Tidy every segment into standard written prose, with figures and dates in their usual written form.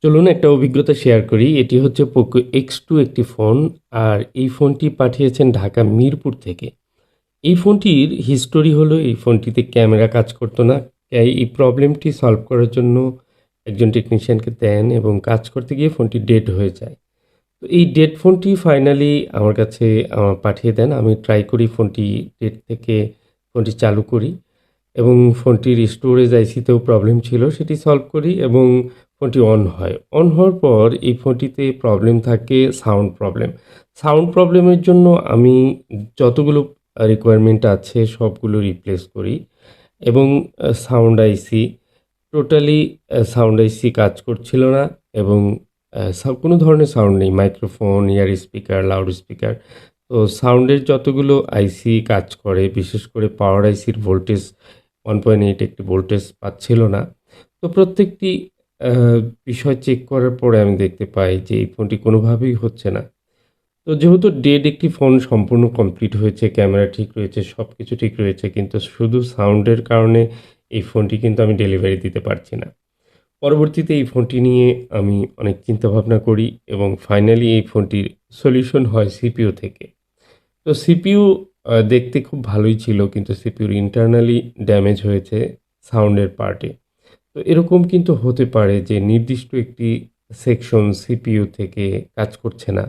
চলুন একটা অভিজ্ঞতা শেয়ার করি। এটি হচ্ছে পোকো X2 একটি ফোন। আর এই ফোনটি পাঠিয়েছেন ঢাকা মিরপুর থেকে। এই ফোনটির হিস্টোরি হলো এই ফোনটিতে ক্যামেরা কাজ করতো না। এই প্রবলেমটি সলভ করার জন্য একজন টেকনিশিয়ানকে দেন এবং কাজ করতে গিয়ে ফোনটি ডেড হয়ে যায়। তো এই ডেড ফোনটি ফাইনালি আমার কাছে পাঠিয়ে দেন। আমি ট্রাই করি ফোনটি ডেড থেকে ফোনটি চালু করি এবং ফোনটির স্টোরেজ আইসিতেও প্রবলেম ছিল, সেটি সলভ করি এবং ফোনটি অন হয়। অন হওয়ার পর এই ফোনটিতে প্রবলেম থাকে সাউন্ড প্রবলেম। সাউন্ড প্রবলেমের জন্য আমি যতগুলো রিকোয়ারমেন্ট আছে সবগুলো রিপ্লেস করি এবং সাউন্ড আইসি টোটালি সাউন্ড আইসি কাজ করছিল না এবং কোনো ধরনের সাউন্ড নেই। মাইক্রোফোন, ইয়ার স্পিকার, লাউড স্পিকার। তো সাউন্ডের যতগুলো আইসি কাজ করে, বিশেষ করে পাওয়ার আইসির ভোল্টেজ 1.8 একটি ভোল্টেজ পাচ্ছিল না। তো প্রত্যেকটি আ বিষয় চেক করার পরে আমি দেখতে পাই যে এই ফোনটি কোনোভাবেই হচ্ছে না। তো যেহেতু ডেড একটি ফোন সম্পূর্ণ কমপ্লিট হয়েছে, ক্যামেরা ঠিক রয়েছে, সবকিছু ঠিক রয়েছে, কিন্তু শুধু সাউন্ডের কারণে এই ফোনটি কিন্তু আমি ডেলিভারি দিতে পারছি না। পরবর্তীতে এই ফোনটি নিয়ে আমি অনেক চিন্তাভাবনা করি এবং ফাইনালি এই ফোনটির সলিউশন হয় সিপিইউ থেকে। তো সিপিইউ দেখতে খুব ভালোই ছিল, কিন্তু সিপিইউর ইন্টারনালি ড্যামেজ হয়েছে সাউন্ডের পার্টে। তো এরকম কিন্তু হতে পারে যে নির্দিষ্ট একটি সেকশন সিপিইউ থেকে কাজ করছে না।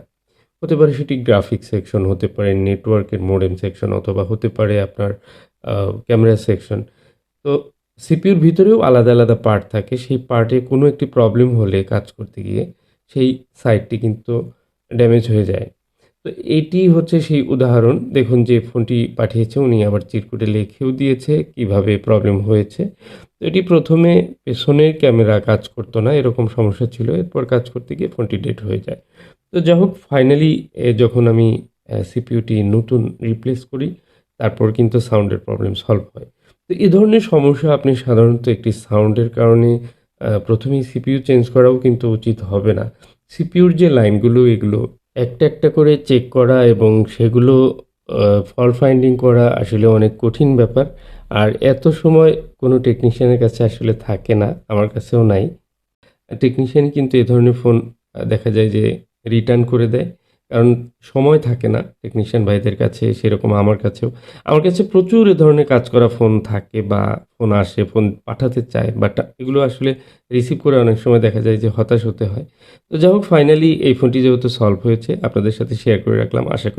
হতে পারে সেটি গ্রাফিক্স সেকশন, হতে পারে নেটওয়ার্কের মোডেম সেকশন, অথবা হতে পারে আপনার ক্যামেরা সেকশন। তো সিপিইউর ভিতরেও আলাদা, আলাদা পার্ট থাকে। সেই পার্টে কোনো একটি প্রবলেম হলে কাজ করতে গিয়ে সেই সাইটটি কিন্তু ড্যামেজ হয়ে যায়। তো এটি হচ্ছে সেই উদাহরণ। দেখুন যে ফোনটি পাঠিয়েছে উনি আবার চিরকুটে লিখেও দিয়েছে কিভাবে প্রবলেম হয়েছে। তো এটি ১ম এ পেছনের ক্যামেরা কাজ করতো না, এরকম সমস্যা ছিল। এরপর কাজ করতে গিয়ে ফোনটি ডেড হয়ে যায়। তো যাই হোক ফাইনালি যখন আমি সিপিইউটি নতুন রিপ্লেস করি, তারপর কিন্তু সাউন্ডের প্রবলেম সলভ হয়। তো এ ধরনের সমস্যা আপনি সাধারণত একটি সাউন্ডের কারণে ১ম এই সিপিইউ চেঞ্জ করাও কিন্তু উচিত হবে না। সিপিইউর যে লাইনগুলো এগুলো একটা, একটা করে চেক করা এবং সেগুলো ফল্ট ফাইন্ডিং করা আসলে অনেক কঠিন ব্যাপার। আর এত সময় কোনো টেকনিশিয়ানের কাছে আসলে থাকে না, আমার কাছেও নাই। টেকনিশিয়ান কিন্তু এ ধরনের ফোন দেখা যায় যে রিটার্ন করে দেয়। কারণ সময় থাকে না টেকনিশিয়ান ভাইদের কাছে, সেরকম আমার কাছেও। আমার কাছে প্রচুর এ ধরনের কাজ করা ফোন থাকে বা ফোন আসে, ফোন পাঠাতে চায়, বাট এগুলো আসলে রিসিভ করে অনেক সময় দেখা যায় যে হতাশ হতে হয়। তো যাই হোক ফাইনালি এই ফোনটি যেহেতু সলভ হয়েছে আপনাদের সাথে শেয়ার করে রাখলাম। আশা করি